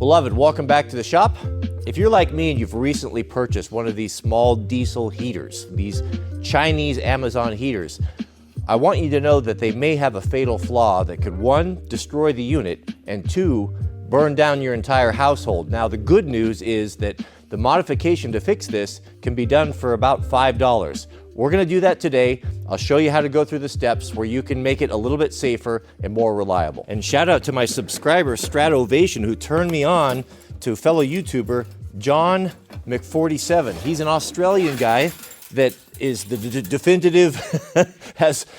Beloved, welcome back to the shop. If you're like me and you've recently purchased one of these small diesel heaters, these Chinese Amazon heaters, I want you to know that they may have a fatal flaw that could, one, destroy the unit, and two, burn down your entire household. Now, the good news is that the modification to fix this can be done for about $5. We're gonna do that today. I'll show you how to go through the steps where you can make it a little bit safer and more reliable. And shout out to my subscriber, Stratovation, who turned me on to fellow YouTuber, John Mc47. He's an Australian guy that is the definitive,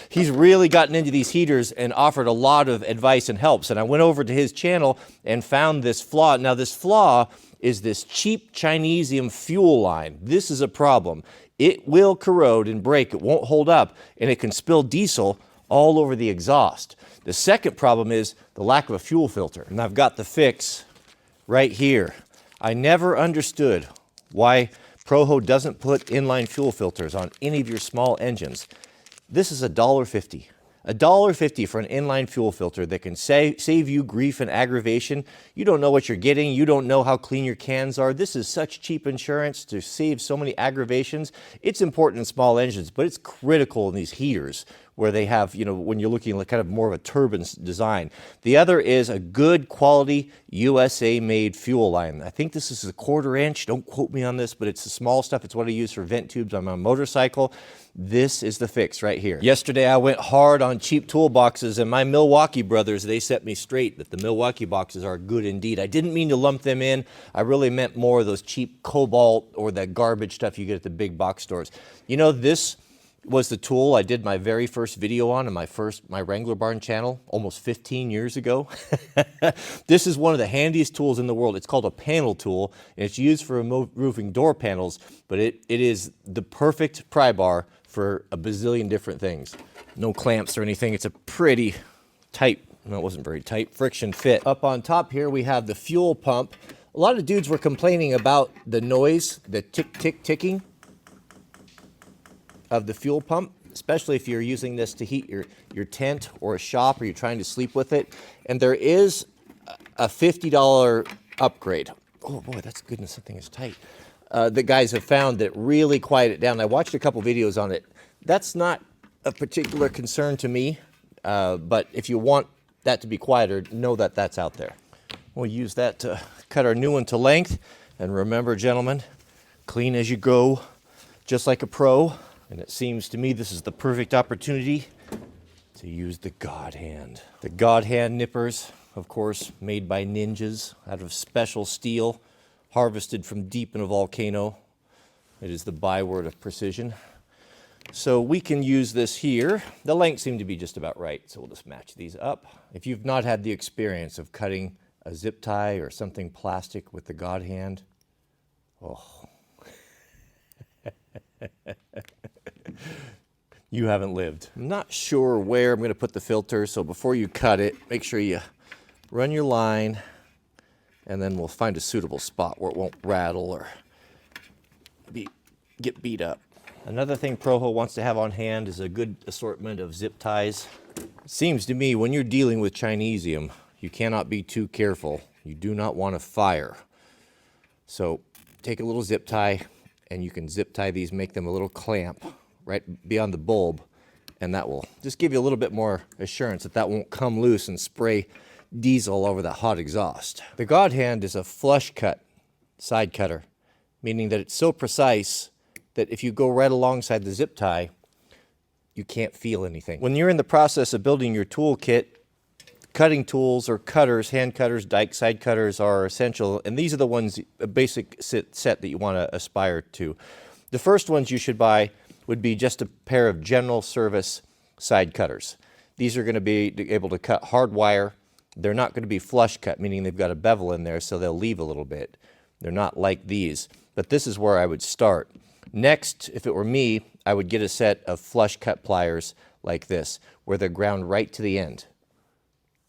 he's really gotten into these heaters and offered a lot of advice and helps. And I went over to his channel and found this flaw. Now this flaw is this cheap Chinesium fuel line. This is a problem. It will corrode and break, it won't hold up, and it can spill diesel all over the exhaust. The second problem is the lack of a fuel filter. And I've got the fix right here. I never understood why Proho doesn't put inline fuel filters on any of your small engines. This is $1.50. $1.50 for an inline fuel filter that can save you grief and aggravation. You don't know what you're getting. You don't know how clean your cans are. This is such cheap insurance to save so many aggravations. It's important in small engines, but it's critical in these heaters where they have, you know, when you're looking at kind of more of a turbine design. The other is a good quality USA made fuel line. I think this is a 1/4 inch. Don't quote me on this, but it's the small stuff. It's what I use for vent tubes on my motorcycle. This is the fix right here. Yesterday I went hard on cheap toolboxes, and my Milwaukee brothers, they set me straight that the Milwaukee boxes are good indeed. I didn't mean to lump them in. I really meant more of those cheap Cobalt or that garbage stuff you get at the big box stores. You know, this was the tool I did my very first video on my Wrangler Barn channel almost 15 years ago. This is one of the handiest tools in the world. It's called a panel tool, and it's used for removing door panels, but it is the perfect pry bar for a bazillion different things. No clamps or anything. It's a pretty tight, no, it wasn't very tight, friction fit. Up on top here we have the fuel pump. A lot of dudes were complaining about the noise, the ticking of the fuel pump, especially if you're using this to heat your tent or a shop, or you're trying to sleep with it. And there is a $50 upgrade. Oh boy, that's goodness, something is tight. The guys have found that really quiet it down. I watched a couple videos on it. That's not a particular concern to me, but if you want that to be quieter, know that that's out there. We'll use that to cut our new one to length. And remember, gentlemen, clean as you go, just like a pro. And it seems to me this is the perfect opportunity to use the God Hand. The God Hand nippers, of course, made by ninjas out of special steel, harvested from deep in a volcano. It is the byword of precision. So we can use this here. The length seemed to be just about right, so we'll just match these up. If you've not had the experience of cutting a zip tie or something plastic with the God Hand, oh. You haven't lived. I'm not sure where I'm going to put the filter, so before you cut it, make sure you run your line, and then we'll find a suitable spot where it won't rattle or get beat up. Another thing Proho wants to have on hand is a good assortment of zip ties. It seems to me when you're dealing with Chinesium, you cannot be too careful. You do not want to fire. So take a little zip tie, and you can zip tie these, make them a little clamp right beyond the bulb, and that will just give you a little bit more assurance that that won't come loose and spray diesel over that hot exhaust. The God Hand is a flush cut side cutter, meaning that it's so precise that if you go right alongside the zip tie, you can't feel anything. When you're in the process of building your tool kit, cutting tools or cutters, hand cutters, dike side cutters are essential, and these are the ones, a basic set that you want to aspire to. The first ones you should buy would be just a pair of general service side cutters. These are going to be able to cut hard wire. They're not going to be flush cut, meaning they've got a bevel in there, so they'll leave a little bit. They're not like these, but this is where I would start. Next, if it were me, I would get a set of flush cut pliers like this, where they're ground right to the end.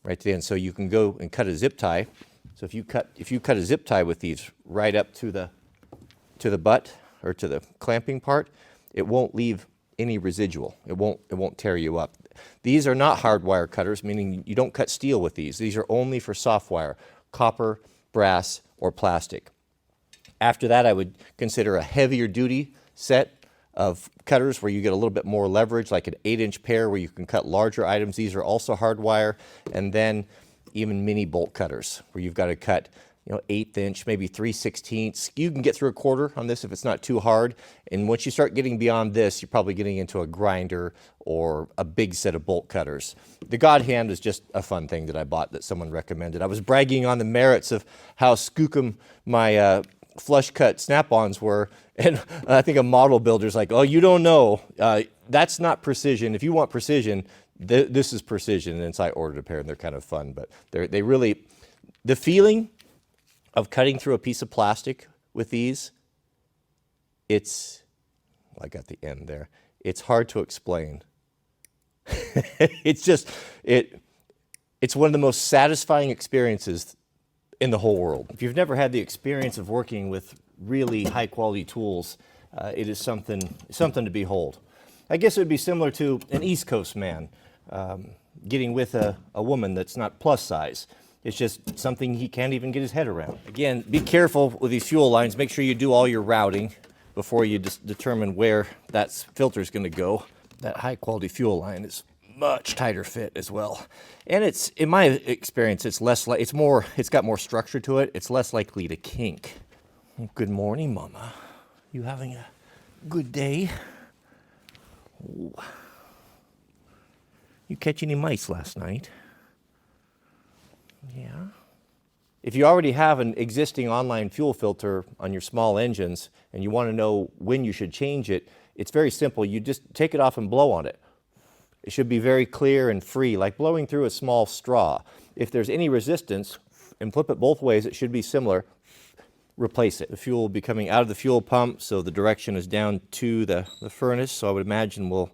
Right to the end, so you can go and cut a zip tie. So if you cut a zip tie with these right up to the butt or to the clamping part, it won't leave any residual. It won't tear you up. These are not hard wire cutters, meaning you don't cut steel with these. These are only for soft wire, copper, brass, or plastic. After that, I would consider a heavier duty set of cutters where you get a little bit more leverage, like an 8-inch pair where you can cut larger items. These are also hardwire. And then even mini bolt cutters where you've got to cut 1/8 inch, maybe 3/16. You can get through a quarter on this if it's not too hard. And once you start getting beyond this, you're probably getting into a grinder or a big set of bolt cutters. The God Hand is just a fun thing that I bought that someone recommended. I was bragging on the merits of how skookum my flush cut snap-ons were, and I think a model builder's like, oh, you don't know. That's not precision. If you want precision, this is precision. And so I ordered a pair, and they're kind of fun. But they really, the feeling of cutting through a piece of plastic with these, I got the end there. It's hard to explain. It's one of the most satisfying experiences in the whole world. If you've never had the experience of working with really high quality tools, it is something to behold. I guess it would be similar to an East Coast man getting with a woman that's not plus size. It's just something he can't even get his head around. Again, be careful with these fuel lines. Make sure you do all your routing before you just determine where that filter is going to go. That high quality fuel line is much tighter fit as well. And it's, in my experience, it's got more structure to it. It's less likely to kink. Good morning, Mama. You having a good day? Ooh. You catch any mice last night? Yeah. If you already have an existing online fuel filter on your small engines and you want to know when you should change it, it's very simple. You just take it off and blow on it. It should be very clear and free, like blowing through a small straw. If there's any resistance, and flip it both ways, it should be similar. Replace it. The fuel will be coming out of the fuel pump, so the direction is down to the furnace. So I would imagine we'll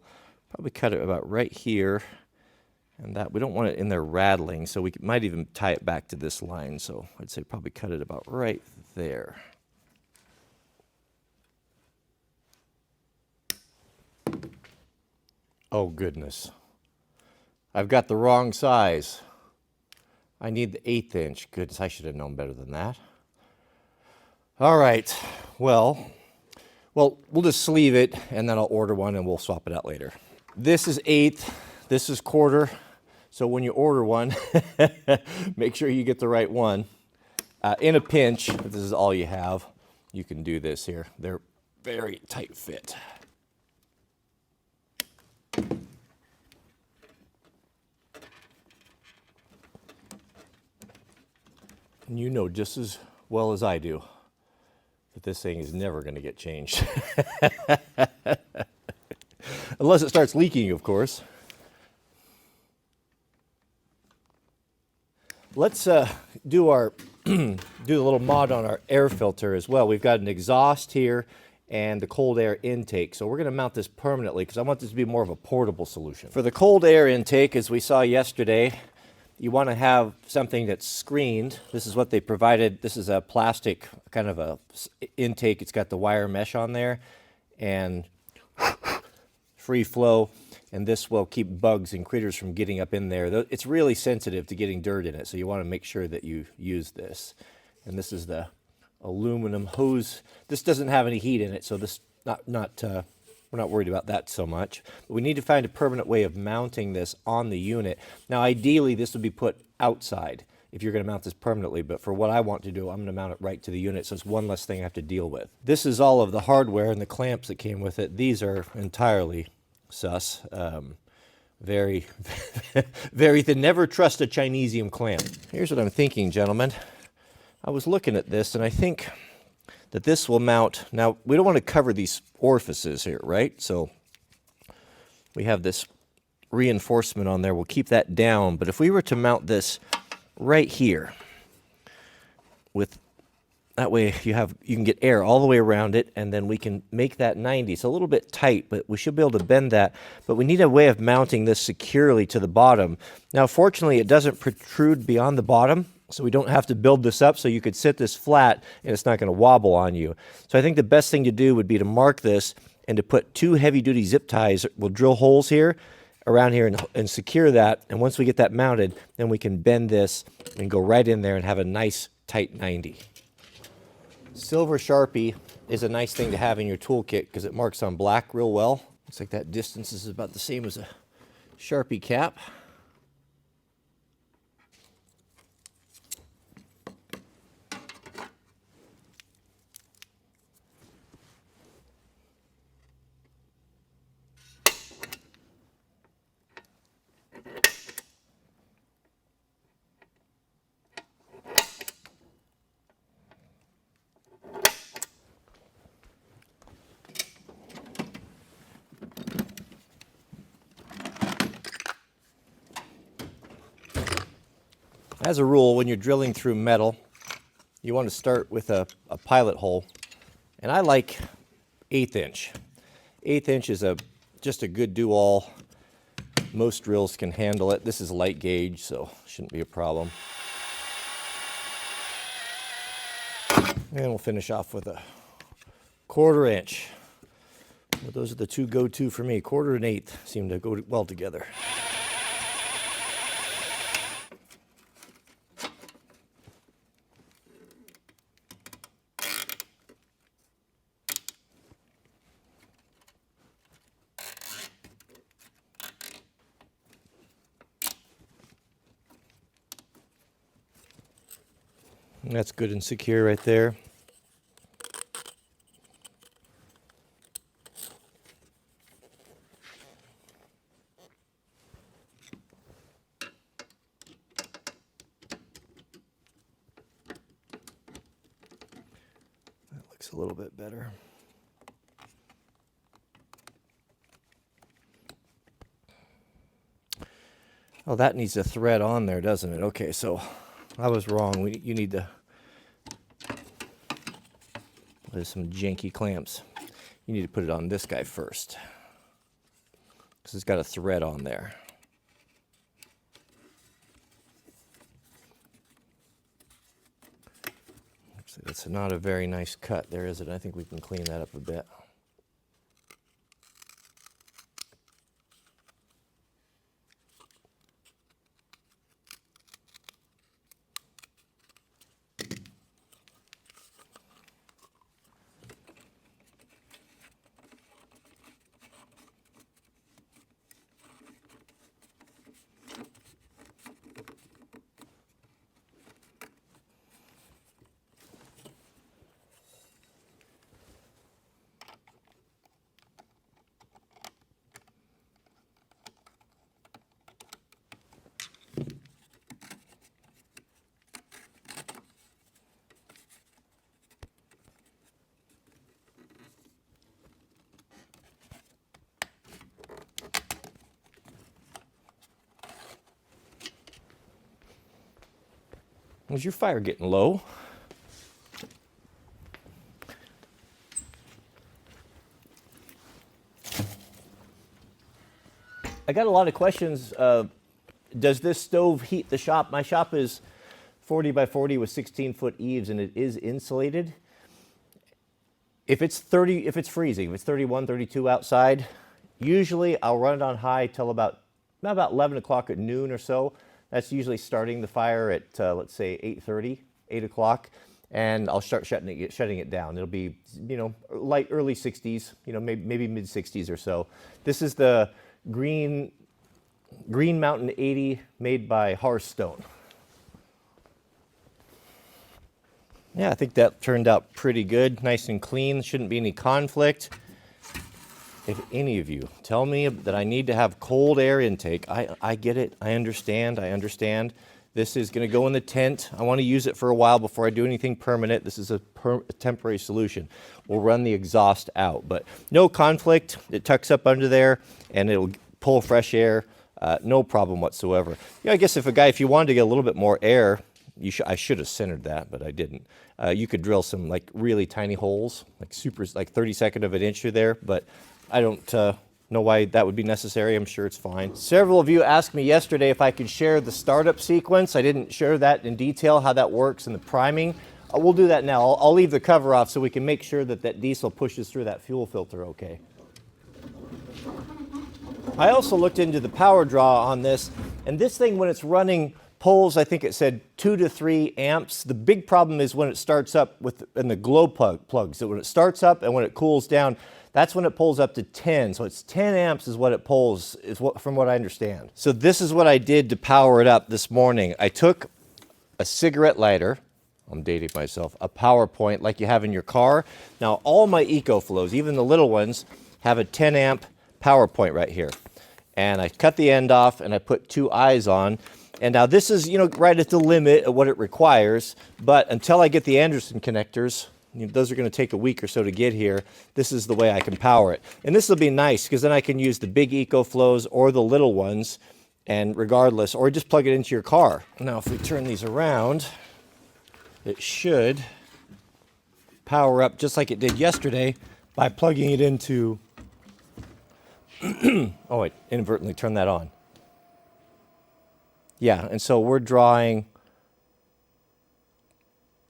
probably cut it about right here. And that we don't want it in there rattling, so we might even tie it back to this line. So I'd say probably cut it about right there. Oh goodness, I've got the wrong size. I need the 1/8 inch. Goodness, I should have known better than that. All right, well, we'll just sleeve it, and then I'll order one, and we'll swap it out later. This is 1/8, this is 1/4. So when you order one, make sure you get the right one. In a pinch, if this is all you have, you can do this here. They're very tight fit. And you know just as well as I do that this thing is never going to get changed. Unless it starts leaking, of course. Let's do a little mod on our air filter as well. We've got an exhaust here and the cold air intake. So we're going to mount this permanently because I want this to be more of a portable solution. For the cold air intake, as we saw yesterday, you want to have something that's screened. This is what they provided. This is a plastic kind of a intake. It's got the wire mesh on there and free flow. And this will keep bugs and critters from getting up in there. It's really sensitive to getting dirt in it, so you want to make sure that you use this. And this is the aluminum hose. This doesn't have any heat in it, so this we're not worried about that so much. But we need to find a permanent way of mounting this on the unit. Now, ideally, this would be put outside if you're going to mount this permanently. But for what I want to do, I'm going to mount it right to the unit, so it's one less thing I have to deal with. This is all of the hardware and the clamps that came with it. These are entirely sus. Very, very thin. Never trust a Chinesium clamp. Here's what I'm thinking, gentlemen. I was looking at this, and I think that this will mount. Now, we don't want to cover these orifices here, right? So we have this reinforcement on there. We'll keep that down. But if we were to mount this right here, with that way you can get air all the way around it, and then we can make that 90. It's a little bit tight, but we should be able to bend that. But we need a way of mounting this securely to the bottom. Now, fortunately, it doesn't protrude beyond the bottom, so we don't have to build this up. So you could sit this flat, and it's not going to wobble on you. So I think the best thing to do would be to mark this and to put 2 heavy-duty zip ties. We'll drill holes here, around here, and secure that. And once we get that mounted, then we can bend this and go right in there and have a nice tight 90. Silver Sharpie is a nice thing to have in your toolkit because it marks on black real well. Looks like that distance is about the same as a Sharpie cap. As a rule, when you're drilling through metal, you want to start with a pilot hole. And I like 1/8 inch. 1/8 inch is just a good do-all. Most drills can handle it. This is light gauge, so shouldn't be a problem. And we'll finish off with a 1/4 inch. Well, those are the two go-to for me. 1/4 and 1/8 seem to go well together. That's good and secure right there. That looks a little bit better. Oh, that needs a thread on there, doesn't it? Okay, so I was wrong. You need to... There's some janky clamps. You need to put it on this guy first, because it's got a thread on there. Actually, that's not a very nice cut there, is it? I think we can clean that up a bit. Was your fire getting low? I got a lot of questions. Does this stove heat the shop? My shop is 40 by 40 with 16-foot eaves, and it is insulated. If it's freezing, if it's 31, 32 outside, usually I'll run it on high till about 11 o'clock at noon or so. That's usually starting the fire at, let's say, 8:30, 8 o'clock, and I'll start shutting it down. It'll be, light early 60s, maybe mid 60s or so. This is the Green Mountain 80 made by Hearthstone. Yeah, I think that turned out pretty good, nice and clean. Shouldn't be any conflict. If any of you tell me that I need to have cold air intake, I get it. I understand. This is going to go in the tent. I want to use it for a while before I do anything permanent. This is a temporary solution. We'll run the exhaust out, but no conflict. It tucks up under there, and it'll pull fresh air. No problem whatsoever. I guess if you wanted to get a little bit more air, I should have centered that, but I didn't. You could drill some like really tiny holes, like 32nd of an inch through there, but I don't know why that would be necessary. I'm sure it's fine. Several of you asked me yesterday if I could share the startup sequence. I didn't share that in detail, how that works and the priming. We'll do that now. I'll leave the cover off so we can make sure that diesel pushes through that fuel filter okay. I also looked into the power draw on this, and this thing, when it's running pulls, I think it said 2 to 3 amps. The big problem is when it starts up in the glow plugs. So when it starts up and when it cools down, that's when it pulls up to 10. So it's 10 amps is what it pulls, from what I understand. So this is what I did to power it up this morning. I took a cigarette lighter, I'm dating myself, a power point like you have in your car. Now all my EcoFlows, even the little ones, have a 10 amp power point right here. And I cut the end off and I put 2 eyes on. And now this is, right at the limit of what it requires, but until I get the Anderson connectors, those are going to take a week or so to get here, this is the way I can power it. And this will be nice because then I can use the big EcoFlows or the little ones, and regardless, or just plug it into your car. Now if we turn these around, it should power up just like it did yesterday by plugging it into, oh, I inadvertently turned that on. Yeah, and so we're drawing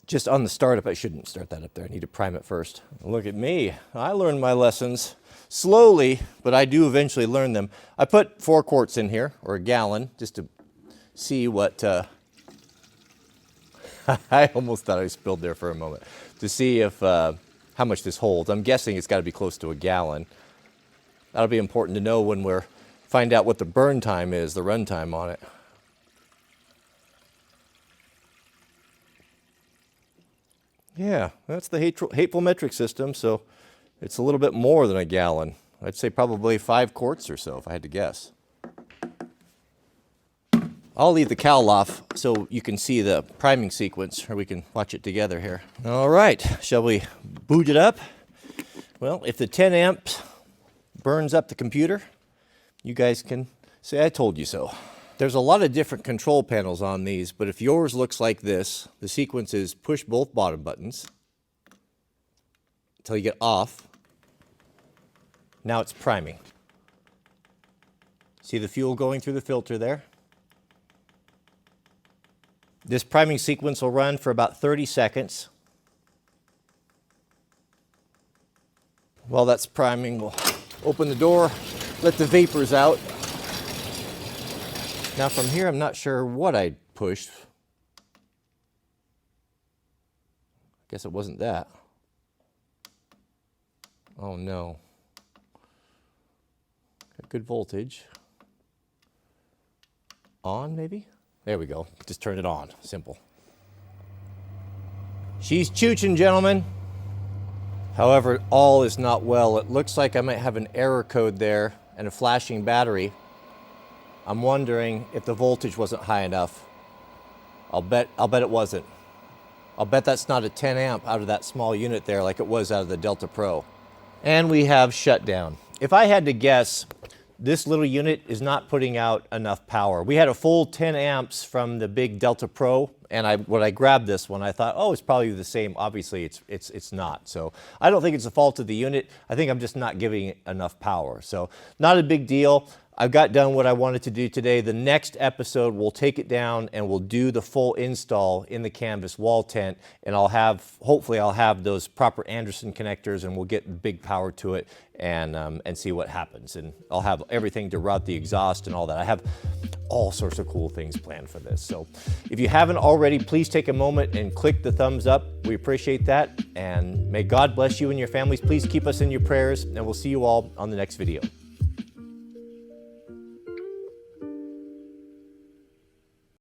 just on the startup. I shouldn't start that up there. I need to prime it first. Look at me. I learned my lessons slowly, but I do eventually learn them. I put 4 quarts in here, or a gallon, just to see what... I almost thought I spilled there for a moment. To see if how much this holds. I'm guessing it's got to be close to a gallon. That'll be important to know when we're find out what the burn time is, the run time on it. Yeah, that's the hateful metric system, so it's a little bit more than a gallon. I'd say probably 5 quarts or so, if I had to guess. I'll leave the cowl off so you can see the priming sequence, or we can watch it together here. All right, shall we boot it up? Well, if the 10 amps burns up the computer, you guys can say I told you so. There's a lot of different control panels on these, but if yours looks like this, the sequence is push both bottom buttons until you get off. Now it's priming. See the fuel going through the filter there? This priming sequence will run for about 30 seconds. While that's priming, we'll open the door, let the vapors out. Now from here, I'm not sure what I pushed. I guess it wasn't that. Oh no. Got good voltage. On maybe? There we go. Just turn it on. Simple. She's chooching, gentlemen. However, all is not well. It looks like I might have an error code there and a flashing battery. I'm wondering if the voltage wasn't high enough. I'll bet it wasn't. I'll bet that's not a 10 amp out of that small unit there like it was out of the Delta Pro. And we have shutdown. If I had to guess, this little unit is not putting out enough power. We had a full 10 amps from the big Delta Pro, and when I grabbed this one, I thought, oh, it's probably the same. Obviously, it's not. So I don't think it's the fault of the unit. I think I'm just not giving it enough power. So not a big deal. I've got done what I wanted to do today. The next episode, we'll take it down and we'll do the full install in the canvas wall tent, and hopefully I'll have those proper Anderson connectors, and we'll get big power to it and see what happens. And I'll have everything to route the exhaust and all that. I have all sorts of cool things planned for this. So if you haven't already, please take a moment and click the thumbs up. We appreciate that, and may God bless you and your families. Please keep us in your prayers, and we'll see you all on the next video.